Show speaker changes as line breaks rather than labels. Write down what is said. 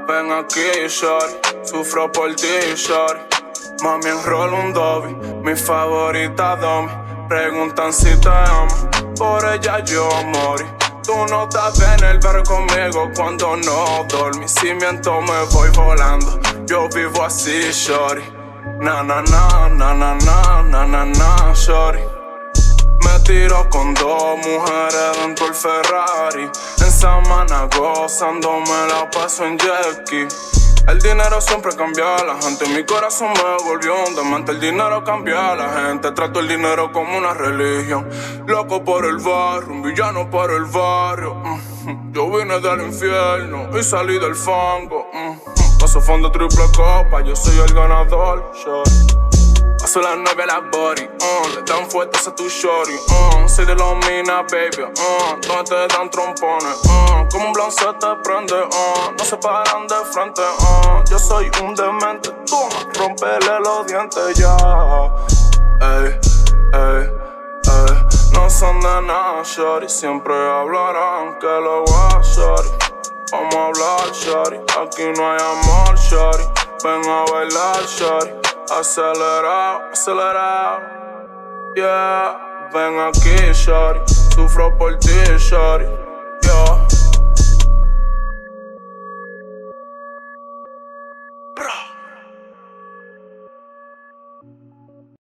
Ven aquí, shorty, sufro por ti, shorty. Mami, enrolo un Dobby, mi favorita Domi. Preguntan si te amo, por ella yo morí. Tú no estás en el bar conmigo cuando no dormí. Si miento me voy volando, yo vivo así, shorty. Na na na, na na na, na na na, shorty. Me tiro con dos mujeres dentro del Ferrari. En Samana gozándome la paso en jet ski. El dinero siempre cambia a la gente. Mi corazón me volvió un demente. El dinero cambia a la gente. Trato el dinero como una religión. Loco por el barrio, un villano por el barrio. Yo vine del infierno y salí del fango. Paso fondo triple copa, yo soy el ganador, shorty. Paso las 9 a la body, le dan fuertes a tu shorty, soy de los mina, baby, donde te dan trompones, como un blunt se te prende, no se paran de frente, yo soy un demente, toma, rompele los dientes ya. Ey, ey, ey, no son de nada, shorty, siempre hablarán que lo voy, shorty. Vamos a hablar, shorty, aquí no hay amor, shorty. Ven a bailar, shorty, acelerado, acelerado. Yeah, ven aquí, shorty, sufro por ti, shorty.